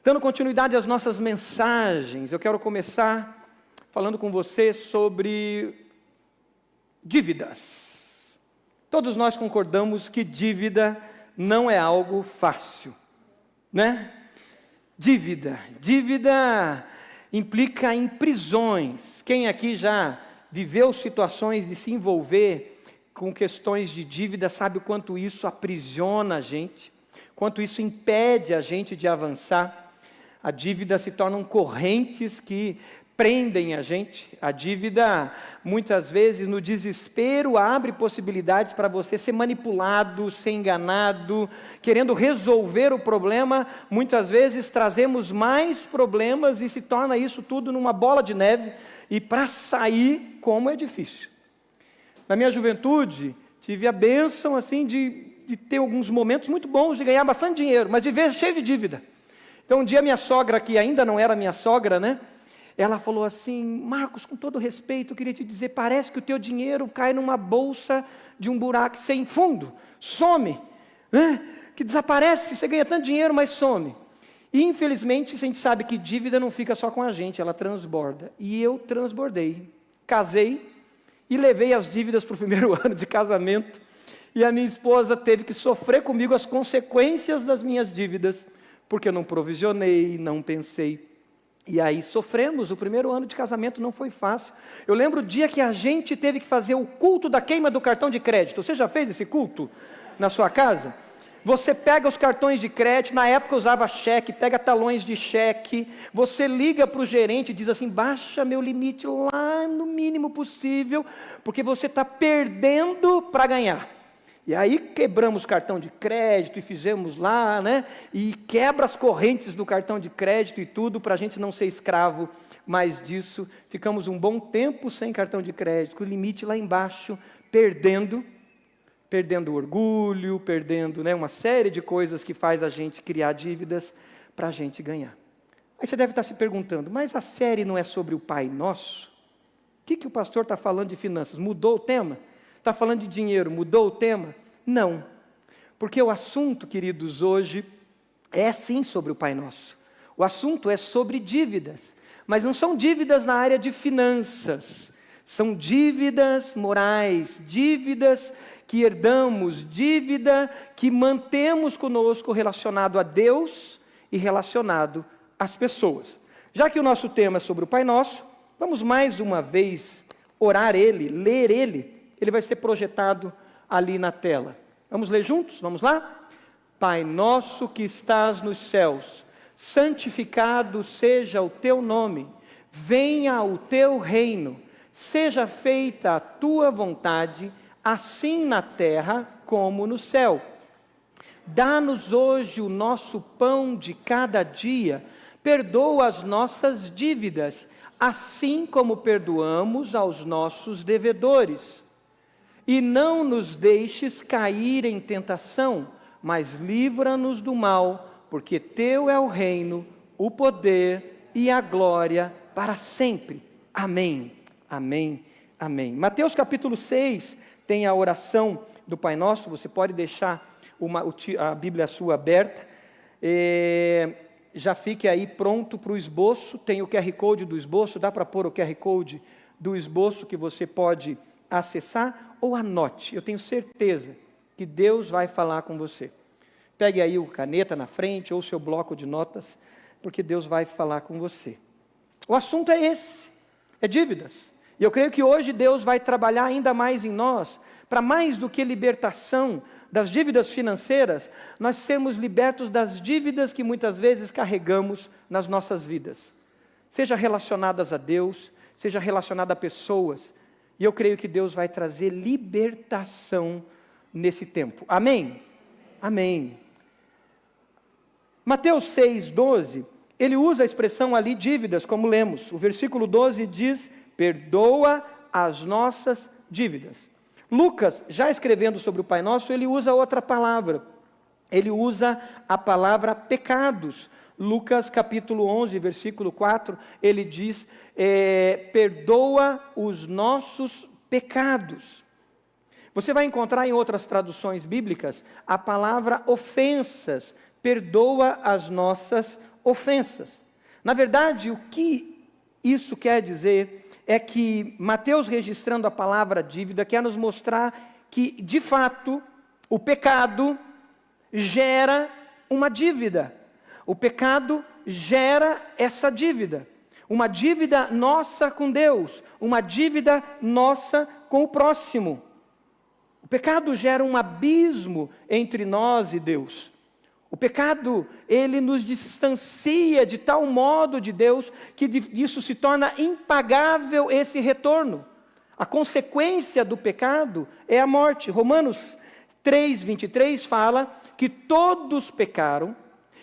Dando continuidade às nossas mensagens, eu quero começar falando com você sobre dívidas. Todos nós concordamos que dívida não é algo fácil, né? Dívida implica em prisões. Quem aqui já viveu situações de se envolver com questões de dívida sabe o quanto isso aprisiona a gente, quanto isso impede a gente de avançar. A dívida se tornam correntes que prendem a gente. A dívida, muitas vezes, no desespero, abre possibilidades para você ser manipulado, ser enganado, querendo resolver o problema. Muitas vezes trazemos mais problemas e se torna isso tudo numa bola de neve. E para sair, como é difícil. Na minha juventude, tive a bênção assim, de ter alguns momentos muito bons, de ganhar bastante dinheiro, mas viver cheio de dívida. Então, um dia minha sogra, que ainda não era minha sogra, né? Ela falou assim: Marcos, com todo respeito, eu queria te dizer, parece que o teu dinheiro cai numa bolsa de um buraco sem fundo, some, né? Que desaparece, você ganha tanto dinheiro, mas some. E infelizmente, a gente sabe que dívida não fica só com a gente, ela transborda. E eu transbordei, casei e levei as dívidas para o primeiro ano de casamento. E a minha esposa teve que sofrer comigo as consequências das minhas dívidas, porque eu não provisionei, não pensei. E aí sofremos, o primeiro ano de casamento não foi fácil. Eu lembro o dia que a gente teve que fazer o culto da queima do cartão de crédito. Você já fez esse culto na sua casa? Você pega os cartões de crédito, na época eu usava cheque, pega talões de cheque, você liga para o gerente e diz assim: baixa meu limite lá no mínimo possível, porque você está perdendo para ganhar. E aí quebramos o cartão de crédito e fizemos lá, né? E quebra as correntes do cartão de crédito e tudo, para a gente não ser escravo mais disso. Ficamos um bom tempo sem cartão de crédito, com o limite lá embaixo, perdendo o orgulho, perdendo, né, uma série de coisas que faz a gente criar dívidas para a gente ganhar. Aí você deve estar se perguntando: mas a série não é sobre o Pai Nosso? O que o pastor está falando de finanças? Mudou o tema? Está falando de dinheiro, mudou o tema? Não, porque o assunto, queridos, hoje é sim sobre o Pai Nosso. O assunto é sobre dívidas, mas não são dívidas na área de finanças, são dívidas morais, dívidas que herdamos, dívida que mantemos conosco relacionado a Deus e relacionado às pessoas. Já que o nosso tema é sobre o Pai Nosso, vamos mais uma vez orar ele, ler ele. Ele vai ser projetado ali na tela. Vamos ler juntos? Vamos lá? Pai nosso que estás nos céus, santificado seja o teu nome, venha o teu reino, seja feita a tua vontade, assim na terra como no céu. Dá-nos hoje o nosso pão de cada dia, perdoa as nossas dívidas, assim como perdoamos aos nossos devedores. E não nos deixes cair em tentação, mas livra-nos do mal, porque teu é o reino, o poder e a glória para sempre. Amém, amém, amém. Mateus capítulo 6 tem a oração do Pai Nosso. Você pode deixar a Bíblia sua aberta. Já fique aí pronto para o esboço. Tem o QR Code do esboço, dá para pôr o QR Code do esboço que você pode acessar, ou anote. Eu tenho certeza que Deus vai falar com você. Pegue aí o caneta na frente ou o seu bloco de notas, porque Deus vai falar com você. O assunto é esse, é dívidas. E eu creio que hoje Deus vai trabalhar ainda mais em nós, para mais do que libertação das dívidas financeiras, nós sermos libertos das dívidas que muitas vezes carregamos nas nossas vidas. Seja relacionadas a Deus, seja relacionada a pessoas. E eu creio que Deus vai trazer libertação nesse tempo. Amém? Amém. Mateus 6,12, ele usa a expressão ali dívidas, como lemos. O versículo 12 diz: perdoa as nossas dívidas. Lucas, já escrevendo sobre o Pai Nosso, ele usa outra palavra. Ele usa a palavra pecados. Lucas capítulo 11, versículo 4, ele diz: perdoa os nossos pecados. Você vai encontrar em outras traduções bíblicas a palavra ofensas, perdoa as nossas ofensas. Na verdade, o que isso quer dizer é que Mateus, registrando a palavra dívida, quer nos mostrar que, de fato, o pecado gera uma dívida. O pecado gera essa dívida. Uma dívida nossa com Deus, uma dívida nossa com o próximo. O pecado gera um abismo entre nós e Deus. O pecado, ele nos distancia de tal modo de Deus que isso se torna impagável esse retorno. A consequência do pecado é a morte. Romanos 3:23 fala que todos pecaram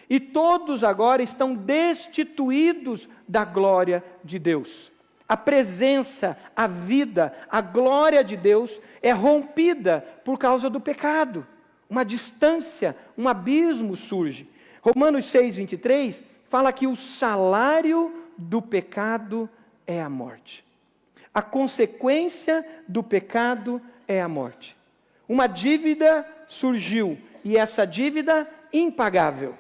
e todos agora estão destituídos da glória de Deus. A presença, a vida, a glória de Deus é rompida por causa do pecado. Uma distância, um abismo surge. Romanos 6:23 fala que o salário do pecado é a morte. A consequência do pecado é a morte. Uma dívida surgiu, e essa dívida impagável.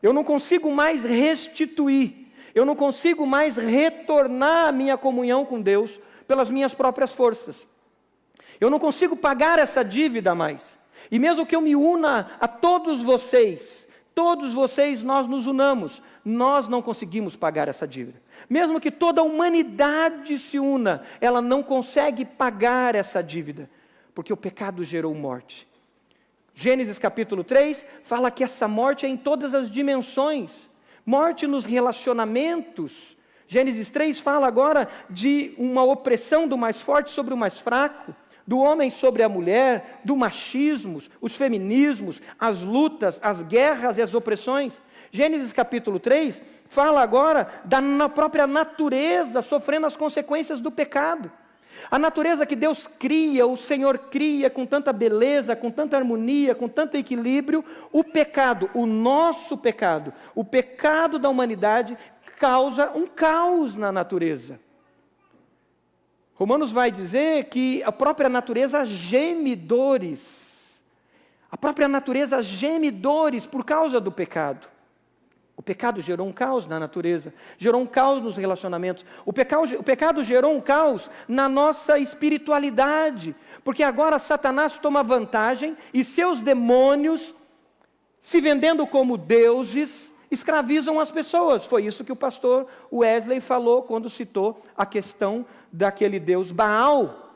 Eu não consigo mais restituir, eu não consigo mais retornar a minha comunhão com Deus pelas minhas próprias forças. Eu não consigo pagar essa dívida mais. E mesmo que eu me una a todos vocês nós nos unamos, nós não conseguimos pagar essa dívida. Mesmo que toda a humanidade se una, ela não consegue pagar essa dívida, porque o pecado gerou morte. Gênesis capítulo 3 fala que essa morte é em todas as dimensões. Morte nos relacionamentos. Gênesis 3 fala agora de uma opressão do mais forte sobre o mais fraco, do homem sobre a mulher, do machismo, os feminismos, as lutas, as guerras e as opressões. Gênesis capítulo 3 fala agora da própria natureza sofrendo as consequências do pecado. A natureza que Deus cria, o Senhor cria com tanta beleza, com tanta harmonia, com tanto equilíbrio, o pecado, o nosso pecado, o pecado da humanidade causa um caos na natureza. Romanos vai dizer que a própria natureza geme dores. A própria natureza geme dores por causa do pecado. O pecado gerou um caos na natureza, gerou um caos nos relacionamentos. O pecado gerou um caos na nossa espiritualidade, porque agora Satanás toma vantagem e seus demônios, se vendendo como deuses, escravizam as pessoas. Foi isso que o pastor Wesley falou quando citou a questão daquele deus Baal.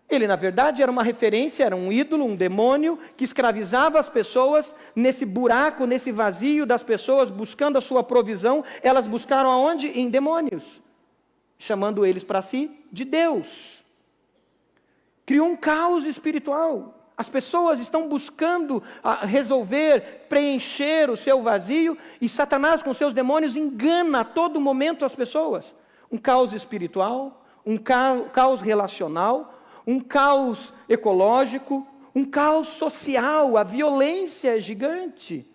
Ele, na verdade, era uma referência, era um ídolo, um demônio que escravizava as pessoas nesse buraco, nesse vazio das pessoas, buscando a sua provisão. Elas buscaram aonde? Em demônios, chamando eles para si de Deus. Criou um caos espiritual. As pessoas estão buscando resolver, preencher o seu vazio, e Satanás com seus demônios engana a todo momento as pessoas. Um caos espiritual, um caos relacional, um caos ecológico, um caos social. A violência é gigante.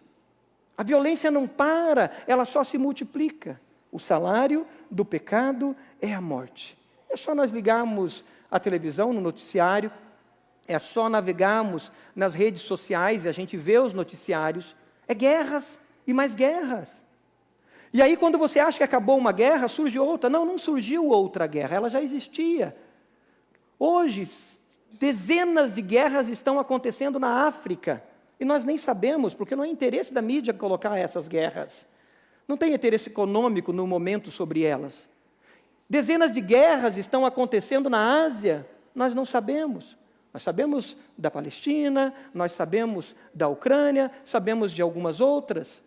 A violência não para, ela só se multiplica. O salário do pecado é a morte. É só nós ligarmos a televisão, no noticiário, é só navegarmos nas redes sociais e a gente vê os noticiários. É guerras e mais guerras. E aí quando você acha que acabou uma guerra, surge outra. Não, não surgiu outra guerra, ela já existia. Hoje, dezenas de guerras estão acontecendo na África, e nós nem sabemos, porque não é interesse da mídia colocar essas guerras. Não tem interesse econômico no momento sobre elas. Dezenas de guerras estão acontecendo na Ásia, nós não sabemos. Nós sabemos da Palestina, nós sabemos da Ucrânia, sabemos de algumas outras.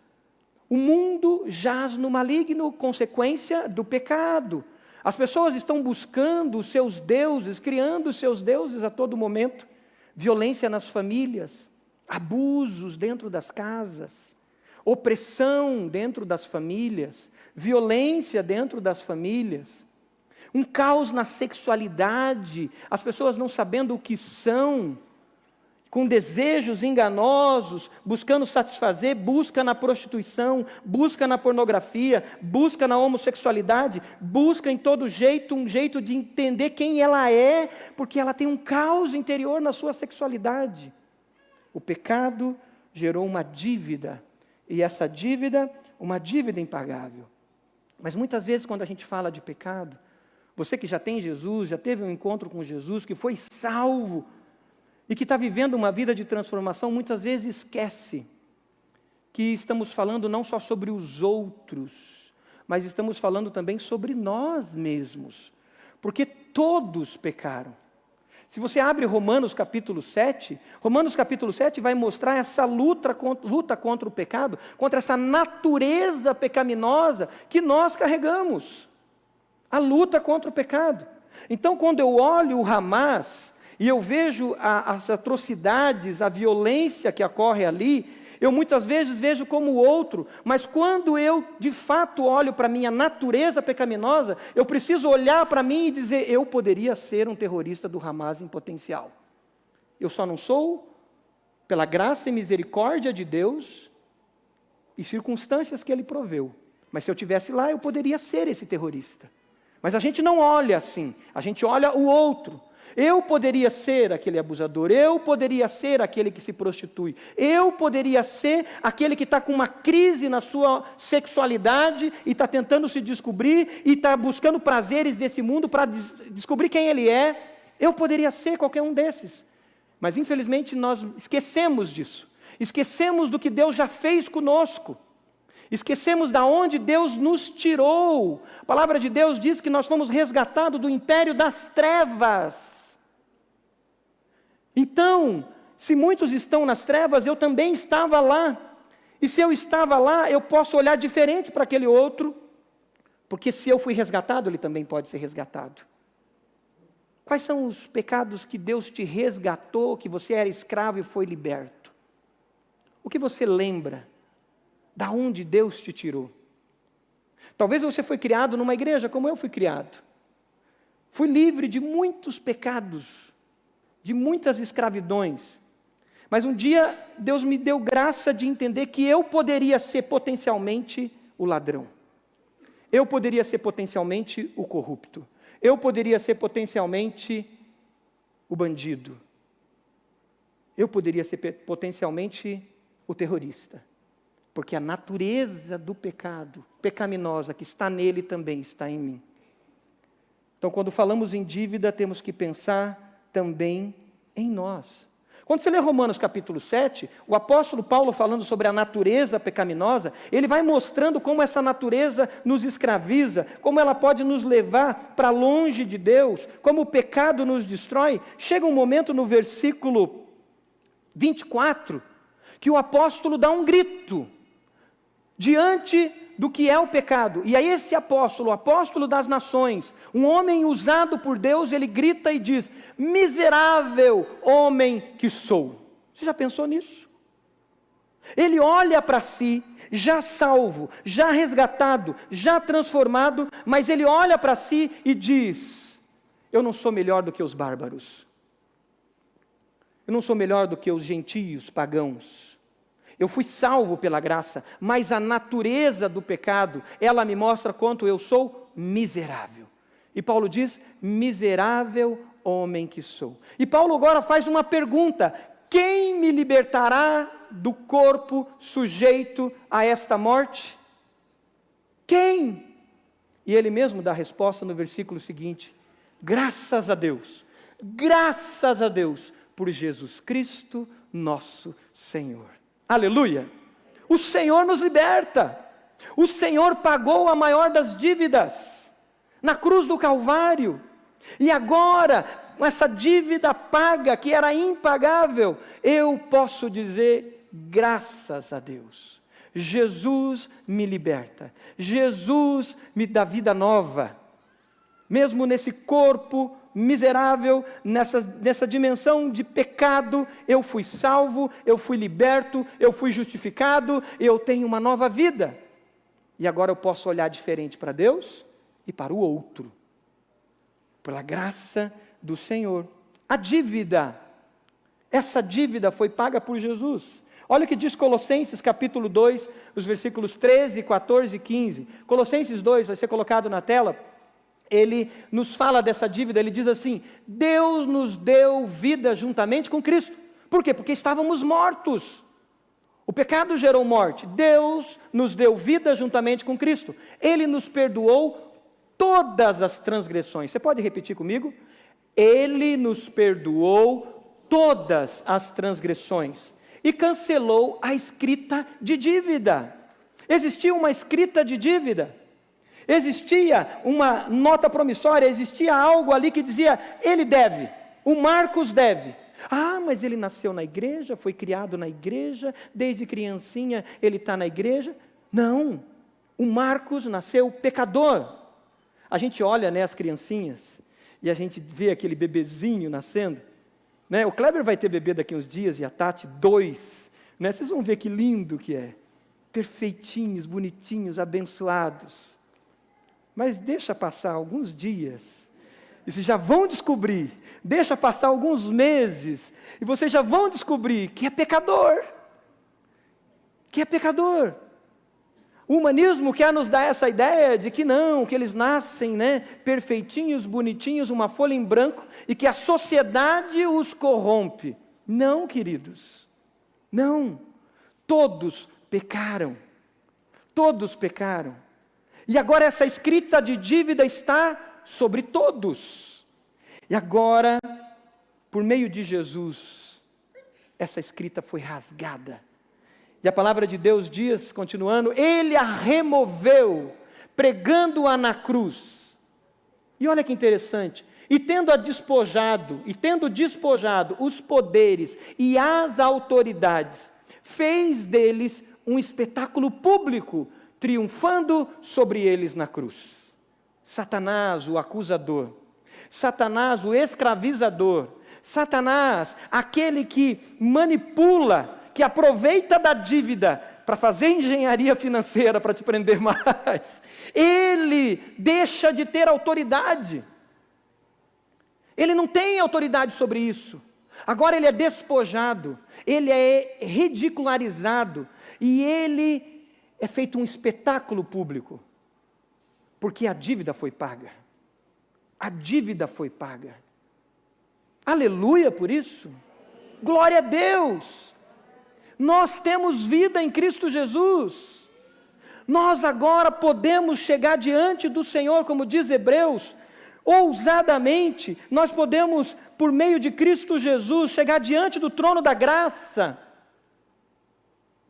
O mundo jaz no maligno, consequência do pecado. As pessoas estão buscando os seus deuses, criando os seus deuses a todo momento. Violência nas famílias, abusos dentro das casas, opressão dentro das famílias, violência dentro das famílias. Um caos na sexualidade, as pessoas não sabendo o que são, com desejos enganosos, buscando satisfazer, busca na prostituição, busca na pornografia, busca na homossexualidade, busca em todo jeito um jeito de entender quem ela é, porque ela tem um caos interior na sua sexualidade. O pecado gerou uma dívida, e essa dívida uma dívida impagável. Mas muitas vezes quando a gente fala de pecado, você que já tem Jesus, já teve um encontro com Jesus, que foi salvo e que está vivendo uma vida de transformação, muitas vezes esquece que estamos falando não só sobre os outros, mas estamos falando também sobre nós mesmos, porque todos pecaram. Se você abre Romanos capítulo 7 vai mostrar essa luta contra o pecado, contra essa natureza pecaminosa que nós carregamos. A luta contra o pecado. Então, quando eu olho o Hamas e eu vejo as atrocidades, a violência que ocorre ali, eu muitas vezes vejo como o outro, mas quando eu de fato olho para a minha natureza pecaminosa, eu preciso olhar para mim e dizer, eu poderia ser um terrorista do Hamas em potencial. Eu só não sou, pela graça e misericórdia de Deus e circunstâncias que Ele proveu. Mas se eu estivesse lá, eu poderia ser esse terrorista. Mas a gente não olha assim, a gente olha o outro. Eu poderia ser aquele abusador, eu poderia ser aquele que se prostitui, eu poderia ser aquele que está com uma crise na sua sexualidade e está tentando se descobrir e está buscando prazeres desse mundo para descobrir quem ele é. Eu poderia ser qualquer um desses, mas infelizmente nós esquecemos disso, esquecemos do que Deus já fez conosco. Esquecemos de onde Deus nos tirou. A palavra de Deus diz que nós fomos resgatados do império das trevas. Então, se muitos estão nas trevas, eu também estava lá. E se eu estava lá, eu posso olhar diferente para aquele outro, porque se eu fui resgatado, ele também pode ser resgatado. Quais são os pecados que Deus te resgatou, que você era escravo e foi liberto? O que você lembra? Da onde Deus te tirou? Talvez você foi criado numa igreja como eu fui criado. Fui livre de muitos pecados, de muitas escravidões. Mas um dia Deus me deu graça de entender que eu poderia ser potencialmente o ladrão. Eu poderia ser potencialmente o corrupto. Eu poderia ser potencialmente o bandido. Eu poderia ser potencialmente o terrorista. Porque a natureza do pecado, pecaminosa, que está nele também está em mim. Então, quando falamos em dívida, temos que pensar também em nós. Quando você lê Romanos capítulo 7, o apóstolo Paulo falando sobre a natureza pecaminosa, ele vai mostrando como essa natureza nos escraviza, como ela pode nos levar para longe de Deus, como o pecado nos destrói. Chega um momento no versículo 24, que o apóstolo dá um grito diante do que é o pecado. E aí esse apóstolo, o apóstolo das nações, um homem usado por Deus, ele grita e diz, miserável homem que sou. Você já pensou nisso? Ele olha para si, já salvo, já resgatado, já transformado, mas ele olha para si e diz, eu não sou melhor do que os bárbaros. Eu não sou melhor do que os gentios pagãos. Eu fui salvo pela graça, mas a natureza do pecado, ela me mostra quanto eu sou miserável. E Paulo diz, miserável homem que sou. E Paulo agora faz uma pergunta, quem me libertará do corpo sujeito a esta morte? Quem? E ele mesmo dá a resposta no versículo seguinte, graças a Deus, por Jesus Cristo, nosso Senhor. Aleluia! O Senhor nos liberta. O Senhor pagou a maior das dívidas na cruz do Calvário. E agora, com essa dívida paga, que era impagável, eu posso dizer, graças a Deus. Jesus me liberta. Jesus me dá vida nova. Mesmo nesse corpo miserável, nessa dimensão de pecado, eu fui salvo, eu fui liberto, eu fui justificado, eu tenho uma nova vida. E agora eu posso olhar diferente para Deus e para o outro, pela graça do Senhor. A dívida, essa dívida foi paga por Jesus. Olha o que diz Colossenses capítulo 2, os versículos 13, 14 e 15. Colossenses 2, vai ser colocado na tela. Ele nos fala dessa dívida, ele diz assim, Deus nos deu vida juntamente com Cristo. Por quê? Porque estávamos mortos. O pecado gerou morte. Deus nos deu vida juntamente com Cristo. Ele nos perdoou todas as transgressões. Você pode repetir comigo? Ele nos perdoou todas as transgressões e cancelou a escrita de dívida. Existia uma escrita de dívida. Existia uma nota promissória, existia algo ali que dizia, ele deve, o Marcos deve. Ah, mas ele nasceu na igreja, foi criado na igreja, desde criancinha ele está na igreja. Não, o Marcos nasceu pecador. A gente olha, né, as criancinhas, e a gente vê aquele bebezinho nascendo. Né? O Kleber vai ter bebê daqui uns dias, e a Tati, 2. Né? Vocês vão ver que lindo que é. Perfeitinhos, bonitinhos, abençoados. Mas deixa passar alguns dias, e vocês já vão descobrir, deixa passar alguns meses, e vocês já vão descobrir que é pecador. Que é pecador. O humanismo quer nos dar essa ideia de que não, que eles nascem, né, perfeitinhos, bonitinhos, uma folha em branco, e que a sociedade os corrompe. Não, queridos, não. Todos pecaram. Todos pecaram. E agora essa escrita de dívida está sobre todos. E agora, por meio de Jesus, essa escrita foi rasgada. E a palavra de Deus diz, continuando, ele a removeu, pregando-a na cruz. E olha que interessante, e tendo despojado os poderes e as autoridades, fez deles um espetáculo público, triunfando sobre eles na cruz. Satanás, o acusador, Satanás, o escravizador, Satanás, aquele que manipula, que aproveita da dívida para fazer engenharia financeira para te prender mais, ele deixa de ter autoridade. Ele não tem autoridade sobre isso. Agora ele é despojado, ele é ridicularizado e ele é feito um espetáculo público, porque a dívida foi paga. A dívida foi paga. Aleluia por isso. Glória a Deus. Nós temos vida em Cristo Jesus. Nós agora podemos chegar diante do Senhor, como diz Hebreus, ousadamente. Nós podemos, por meio de Cristo Jesus, chegar diante do trono da graça,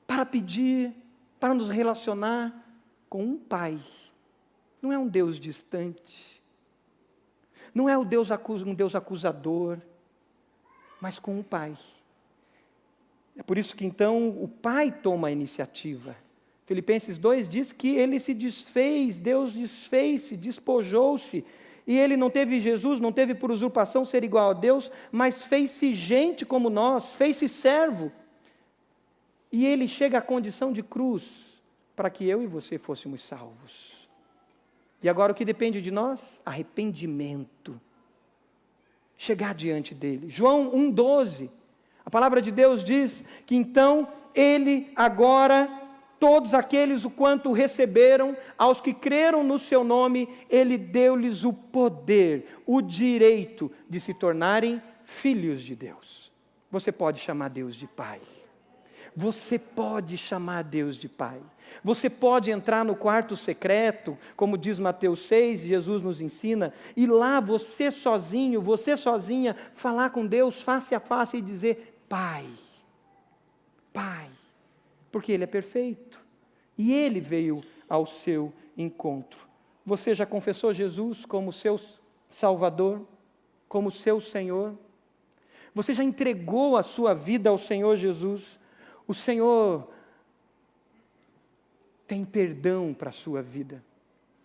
para pedir, para nos relacionar com um Pai. Não é um Deus distante, não é um Deus acusador, mas com um Pai. É por isso que então o Pai toma a iniciativa. Filipenses 2 diz que ele se desfez, Deus desfez-se, despojou-se, e ele não teve, Jesus não teve por usurpação ser igual a Deus, mas fez-se gente como nós, fez-se servo. E ele chega à condição de cruz, para que eu e você fôssemos salvos. E agora o que depende de nós? Arrependimento. Chegar diante dele. João 1,12, a palavra de Deus diz que então ele agora, todos aqueles o quanto receberam, aos que creram no seu nome, ele deu-lhes o poder, o direito de se tornarem filhos de Deus. Você pode chamar Deus de Pai. Você pode chamar Deus de Pai. Você pode entrar no quarto secreto, como diz Mateus 6, Jesus nos ensina, e lá você sozinho, você sozinha, falar com Deus face a face e dizer, Pai, Pai, porque Ele é perfeito, e Ele veio ao seu encontro. Você já confessou Jesus como seu Salvador, como seu Senhor? Você já entregou a sua vida ao Senhor Jesus? O Senhor tem perdão para a sua vida.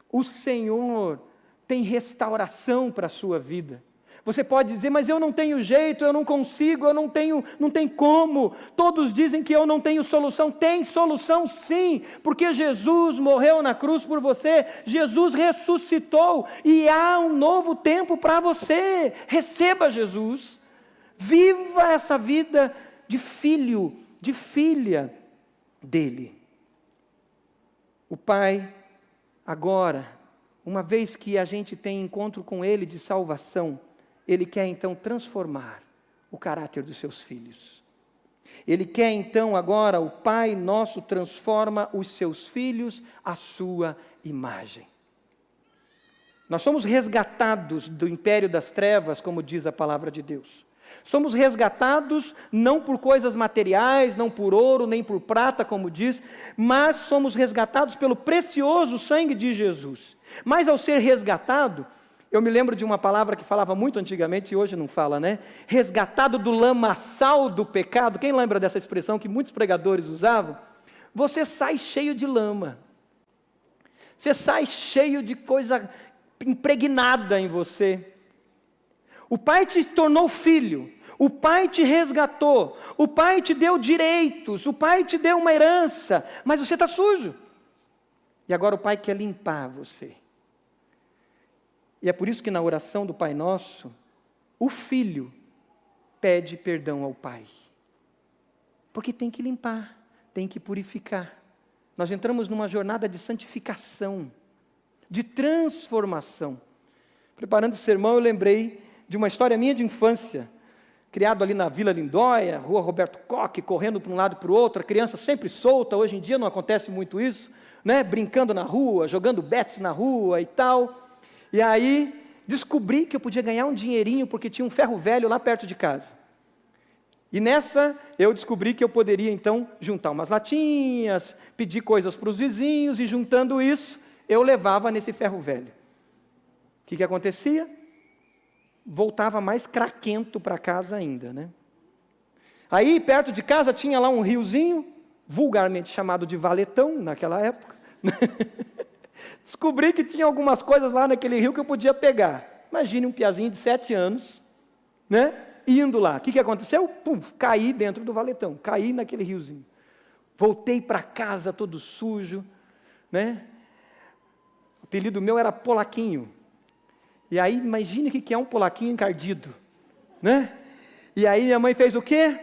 O Senhor tem restauração para a sua vida. Você pode dizer, mas eu não tenho jeito, eu não consigo, não tem como. Todos dizem que eu não tenho solução. Tem solução sim, porque Jesus morreu na cruz por você, Jesus ressuscitou e há um novo tempo para você. Receba Jesus, viva essa vida de filho, de filha dele. O Pai, agora, uma vez que a gente tem encontro com Ele de salvação, Ele quer então transformar o caráter dos seus filhos. Ele quer então agora, o Pai nosso transforma os seus filhos à sua imagem. Nós somos resgatados do império das trevas, como diz a palavra de Deus. Somos resgatados não por coisas materiais, não por ouro, nem por prata, como diz, mas somos resgatados pelo precioso sangue de Jesus. Mas ao ser resgatado, eu me lembro de uma palavra que falava muito antigamente e hoje não fala, né? Resgatado do lamaçal do pecado. Quem lembra dessa expressão que muitos pregadores usavam? Você sai cheio de lama. Você sai cheio de coisa impregnada em você. O Pai te tornou filho, o Pai te resgatou, o Pai te deu direitos, o Pai te deu uma herança, mas você está sujo. E agora o Pai quer limpar você. E é por isso que na oração do Pai Nosso, o Filho pede perdão ao Pai. Porque tem que limpar, tem que purificar. Nós entramos numa jornada de santificação, de transformação. Preparando esse sermão, eu lembrei de uma história minha de infância, criado ali na Vila Lindóia, Rua Roberto Koch, correndo para um lado e para o outro, a criança sempre solta, hoje em dia não acontece muito isso, né? Brincando na rua, jogando bets na rua e tal. E aí, descobri que eu podia ganhar um dinheirinho, porque tinha um ferro velho lá perto de casa. E nessa, eu descobri que eu poderia então juntar umas latinhas, pedir coisas para os vizinhos, e juntando isso, eu levava nesse ferro velho. O que acontecia? Voltava mais craquento para casa ainda, né? Aí, perto de casa, tinha lá um riozinho, vulgarmente chamado de valetão, naquela época. Descobri que tinha algumas coisas lá naquele rio que eu podia pegar. Imagine um piazinho de 7 anos, né? Indo lá. O que aconteceu? Pum, caí dentro do valetão, caí naquele riozinho. Voltei para casa todo sujo, né? O apelido meu era Polaquinho. E aí, imagine o que é um polaquinho encardido, né? E aí minha mãe fez o quê?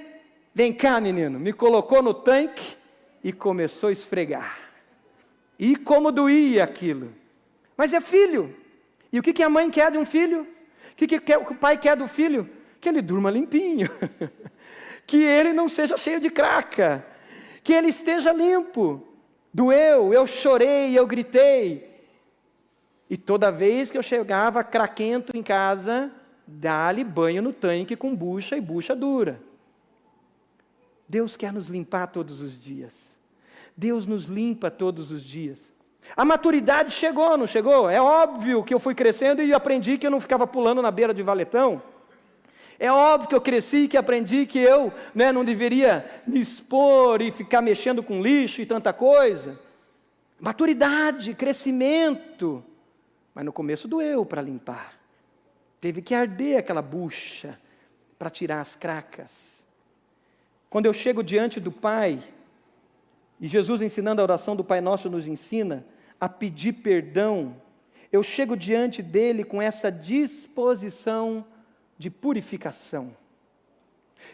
Vem cá, menino. Me colocou no tanque e começou a esfregar. E como doía aquilo. Mas é filho. E o que a mãe quer de um filho? O que o pai quer do filho? Que ele durma limpinho. Que ele não seja cheio de craca. Que ele esteja limpo. Doeu, eu chorei, eu gritei. E toda vez que eu chegava craquento em casa, dá-lhe banho no tanque com bucha e bucha dura. Deus quer nos limpar todos os dias. Deus nos limpa todos os dias. A maturidade chegou, não chegou? É óbvio que eu fui crescendo e aprendi que eu não ficava pulando na beira de valetão. É óbvio que eu cresci e que aprendi que eu, né, não deveria me expor e ficar mexendo com lixo e tanta coisa. Maturidade, crescimento. Mas no começo doeu para limpar. Teve que arder aquela bucha para tirar as cracas. Quando eu chego diante do Pai, e Jesus ensinando a oração do Pai Nosso nos ensina a pedir perdão, eu chego diante dele com essa disposição de purificação.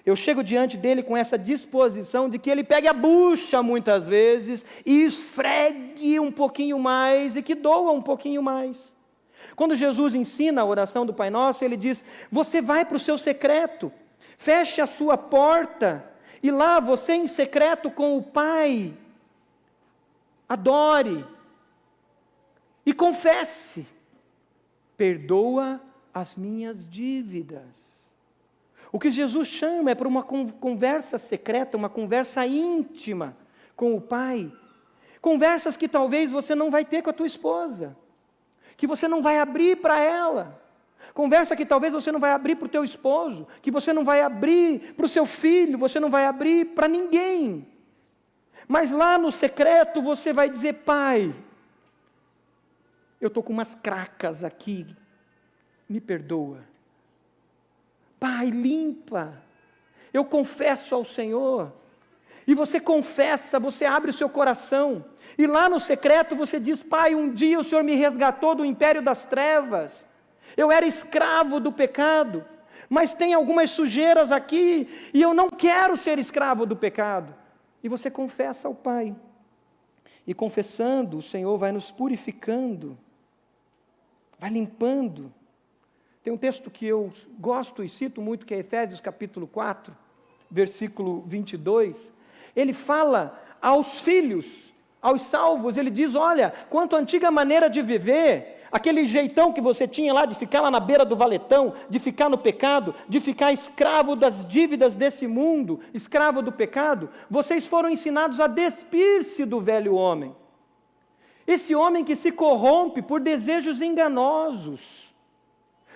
Eu chego diante dele com essa disposição de que ele pegue a bucha muitas vezes e esfregue um pouquinho mais e que doa um pouquinho mais. Quando Jesus ensina a oração do Pai Nosso, ele diz: você vai para o seu secreto, feche a sua porta e lá você em secreto com o Pai, adore e confesse, perdoa as minhas dívidas. O que Jesus chama é para uma conversa secreta, uma conversa íntima com o Pai. Conversas que talvez você não vai ter com a tua esposa, que você não vai abrir para ela. Conversa que talvez você não vai abrir para o teu esposo, que você não vai abrir para o seu filho, você não vai abrir para ninguém. Mas lá no secreto você vai dizer: Pai, eu estou com umas cracas aqui, me perdoa. Pai, limpa. Eu confesso ao Senhor. E você confessa, você abre o seu coração. E lá no secreto você diz: Pai, um dia o Senhor me resgatou do império das trevas. Eu era escravo do pecado. Mas tem algumas sujeiras aqui e eu não quero ser escravo do pecado. E você confessa ao Pai. E confessando, o Senhor vai nos purificando. Vai limpando. Tem um texto que eu gosto e cito muito, que é Efésios capítulo 4, versículo 22, ele fala aos filhos, aos salvos, ele diz, olha, quanto à antiga maneira de viver, aquele jeitão que você tinha lá de ficar lá na beira do valetão, de ficar no pecado, de ficar escravo das dívidas desse mundo, escravo do pecado, vocês foram ensinados a despir-se do velho homem. Esse homem que se corrompe por desejos enganosos.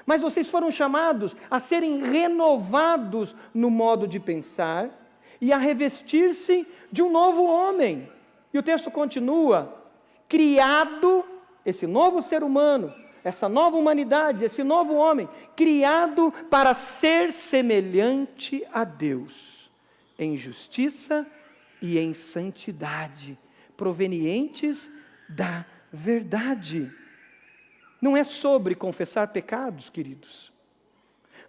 Mas vocês foram chamados a serem renovados no modo de pensar e a revestir-se de um novo homem. E o texto continua, criado, esse novo ser humano, essa nova humanidade, esse novo homem, criado para ser semelhante a Deus, em justiça e em santidade, provenientes da verdade. Não é sobre confessar pecados, queridos.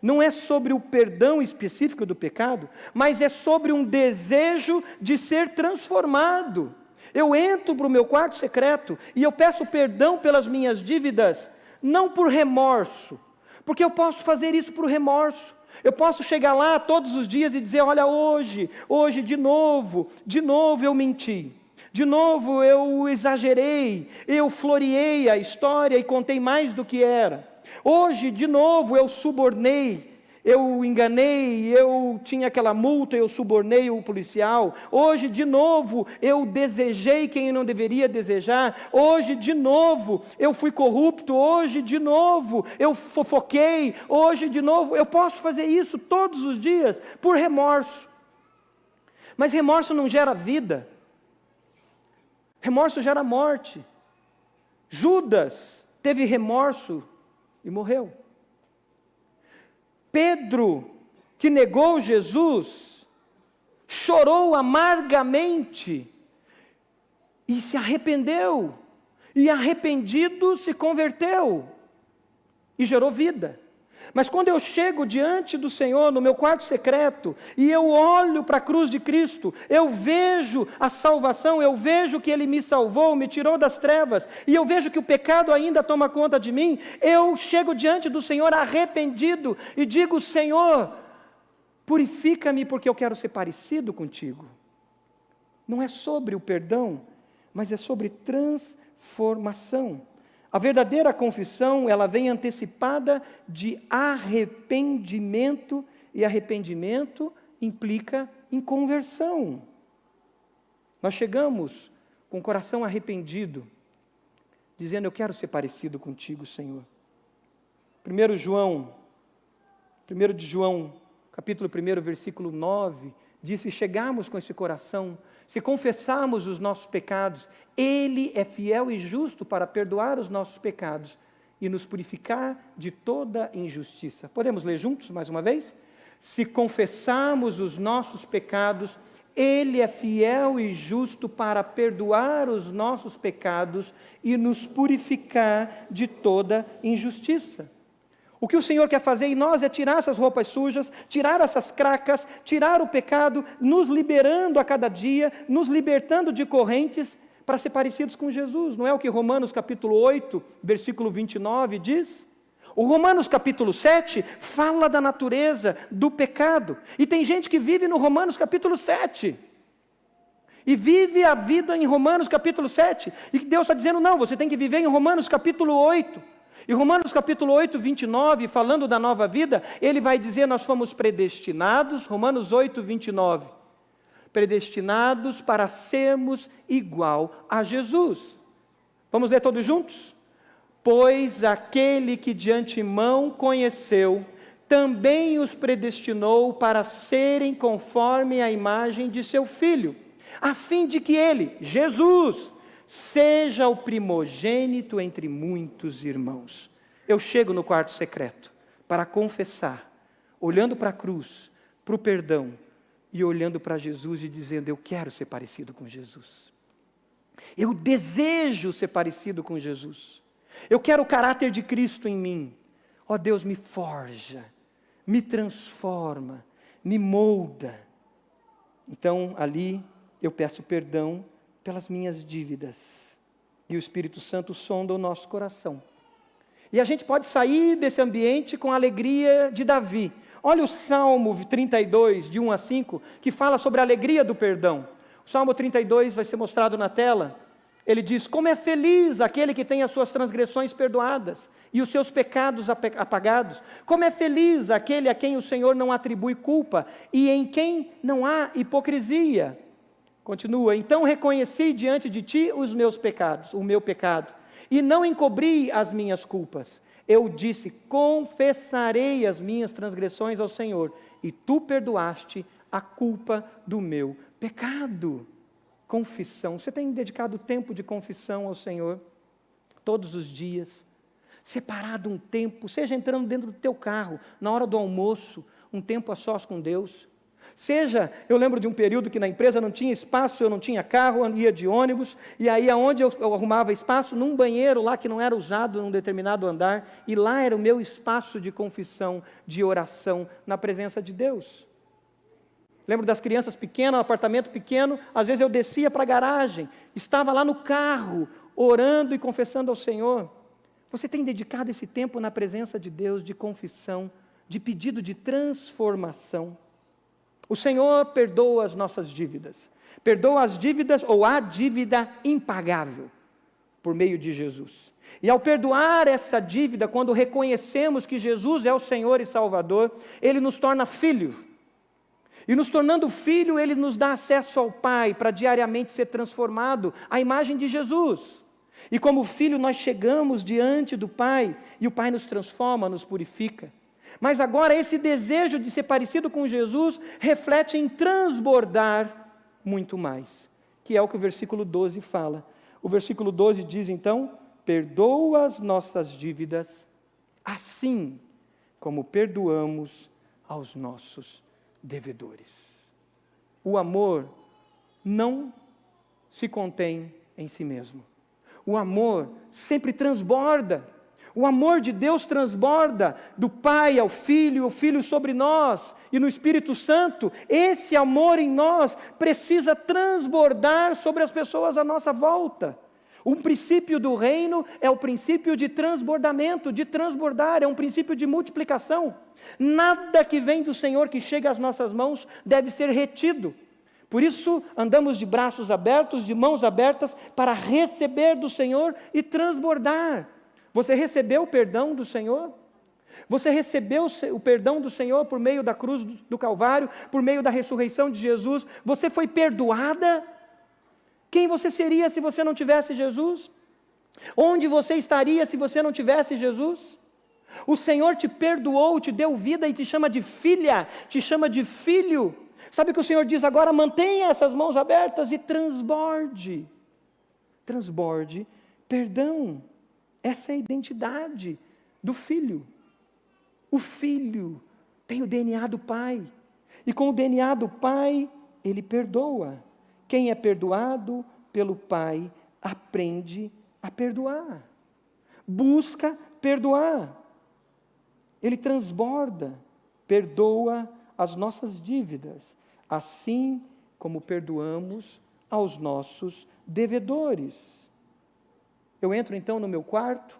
Não é sobre o perdão específico do pecado, mas é sobre um desejo de ser transformado. Eu entro para o meu quarto secreto e eu peço perdão pelas minhas dívidas, não por remorso, porque eu posso fazer isso por remorso. Eu posso chegar lá todos os dias e dizer, olha, hoje de novo eu menti. De novo eu exagerei, eu floreei a história e contei mais do que era. Hoje, de novo, eu subornei, eu enganei, eu tinha aquela multa, eu subornei o policial. Hoje, de novo, eu desejei quem eu não deveria desejar. Hoje, de novo, eu fui corrupto. Hoje, de novo, eu fofoquei. Hoje, de novo, eu posso fazer isso todos os dias por remorso. Mas remorso não gera vida. Remorso gera morte. Judas teve remorso e morreu. Pedro, que negou Jesus, chorou amargamente e se arrependeu. E arrependido se converteu e gerou vida. Mas quando eu chego diante do Senhor, no meu quarto secreto, e eu olho para a cruz de Cristo, eu vejo a salvação, eu vejo que Ele me salvou, me tirou das trevas, e eu vejo que o pecado ainda toma conta de mim, eu chego diante do Senhor arrependido, e digo, Senhor, purifica-me porque eu quero ser parecido contigo. Não é sobre o perdão, mas é sobre transformação. A verdadeira confissão, ela vem antecipada de arrependimento, e arrependimento implica em conversão. Nós chegamos com o coração arrependido, dizendo, eu quero ser parecido contigo, Senhor. 1 de João, capítulo 1, versículo 9, diz, se chegarmos com esse coração, se confessarmos os nossos pecados, Ele é fiel e justo para perdoar os nossos pecados e nos purificar de toda injustiça. Podemos ler juntos mais uma vez? Se confessarmos os nossos pecados, Ele é fiel e justo para perdoar os nossos pecados e nos purificar de toda injustiça. O que o Senhor quer fazer em nós é tirar essas roupas sujas, tirar essas cracas, tirar o pecado, nos liberando a cada dia, nos libertando de correntes, para ser parecidos com Jesus. Não é o que Romanos capítulo 8, versículo 29 diz? O Romanos capítulo 7 fala da natureza do pecado. E tem gente que vive no Romanos capítulo 7. E vive a vida em Romanos capítulo 7. E Deus está dizendo, não, você tem que viver em Romanos capítulo 8. E Romanos capítulo 8, 29, falando da nova vida, ele vai dizer, nós fomos predestinados, Romanos 8, 29, predestinados para sermos igual a Jesus. Vamos ler todos juntos? Pois aquele que de antemão conheceu, também os predestinou para serem conforme a imagem de seu Filho, a fim de que ele, Jesus, seja o primogênito entre muitos irmãos. Eu chego no quarto secreto para confessar, olhando para a cruz, para o perdão, e olhando para Jesus e dizendo, eu quero ser parecido com Jesus. Eu desejo ser parecido com Jesus. Eu quero o caráter de Cristo em mim. Ó Deus, me forja, me transforma, me molda. Então, ali, eu peço perdão pelas minhas dívidas. E o Espírito Santo sonda o nosso coração. E a gente pode sair desse ambiente com a alegria de Davi. Olha o Salmo 32, de 1 a 5, que fala sobre a alegria do perdão. O Salmo 32 vai ser mostrado na tela. Ele diz: como é feliz aquele que tem as suas transgressões perdoadas e os seus pecados apagados. Como é feliz aquele a quem o Senhor não atribui culpa e em quem não há hipocrisia. Continua: então reconheci diante de ti os meus pecados, o meu pecado, e não encobri as minhas culpas. Eu disse: confessarei as minhas transgressões ao Senhor, e tu perdoaste a culpa do meu pecado. Confissão. Você tem dedicado tempo de confissão ao Senhor? Todos os dias? Separado um tempo, seja entrando dentro do teu carro, na hora do almoço, um tempo a sós com Deus. Seja, eu lembro de um período que na empresa não tinha espaço, eu não tinha carro, eu ia de ônibus, e aí aonde eu arrumava espaço? Num banheiro lá que não era usado num determinado andar, e lá era o meu espaço de confissão, de oração, na presença de Deus. Lembro das crianças pequenas, no apartamento pequeno, às vezes eu descia para a garagem, estava lá no carro, orando e confessando ao Senhor. Você tem dedicado esse tempo na presença de Deus, de confissão, de pedido de transformação? O Senhor perdoa as nossas dívidas, perdoa as dívidas ou a dívida impagável, por meio de Jesus. E ao perdoar essa dívida, quando reconhecemos que Jesus é o Senhor e Salvador, Ele nos torna filho. E nos tornando filho, Ele nos dá acesso ao Pai, para diariamente ser transformado à imagem de Jesus. E como filho, nós chegamos diante do Pai, e o Pai nos transforma, nos purifica. Mas agora esse desejo de ser parecido com Jesus, reflete em transbordar muito mais, que é o que o versículo 12 fala. O versículo 12 diz então: perdoa as nossas dívidas, assim como perdoamos aos nossos devedores. O amor não se contém em si mesmo. O amor sempre transborda. O amor de Deus transborda do Pai ao Filho, o Filho sobre nós e no Espírito Santo. Esse amor em nós precisa transbordar sobre as pessoas à nossa volta. Um princípio do reino é o princípio de transbordamento, de transbordar, é um princípio de multiplicação. Nada que vem do Senhor que chega às nossas mãos deve ser retido. Por isso, andamos de braços abertos, de mãos abertas, para receber do Senhor e transbordar. Você recebeu o perdão do Senhor? Você recebeu o perdão do Senhor por meio da cruz do Calvário, por meio da ressurreição de Jesus? Você foi perdoada? Quem você seria se você não tivesse Jesus? Onde você estaria se você não tivesse Jesus? O Senhor te perdoou, te deu vida e te chama de filha, te chama de filho. Sabe o que o Senhor diz agora? Mantenha essas mãos abertas e transborde. Transborde perdão. Essa é a identidade do filho. O filho tem o DNA do pai. E com o DNA do pai, ele perdoa. Quem é perdoado pelo pai, aprende a perdoar. Busca perdoar. Ele transborda, perdoa as nossas dívidas, assim como perdoamos aos nossos devedores. Eu entro então no meu quarto,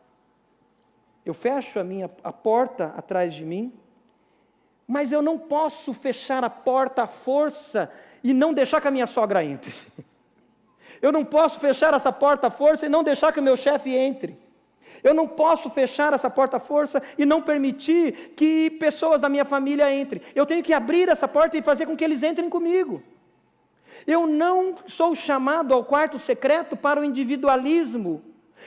eu fecho a porta atrás de mim, mas eu não posso fechar a porta à força e não deixar que a minha sogra entre. Eu não posso fechar essa porta à força e não deixar que o meu chefe entre. Eu não posso fechar essa porta à força e não permitir que pessoas da minha família entrem. Eu tenho que abrir essa porta e fazer com que eles entrem comigo. Eu não sou chamado ao quarto secreto para o individualismo.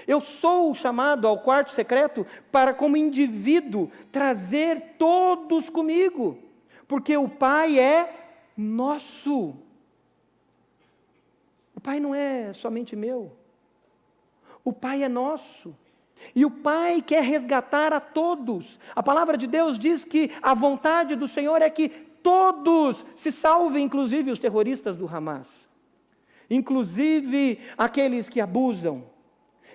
Eu sou chamado ao quarto secreto para, como indivíduo, trazer todos comigo. Porque o Pai é nosso. O Pai não é somente meu. O Pai é nosso. E o Pai quer resgatar a todos. A palavra de Deus diz que a vontade do Senhor é que todos se salvem, inclusive os terroristas do Hamas, inclusive aqueles que abusam,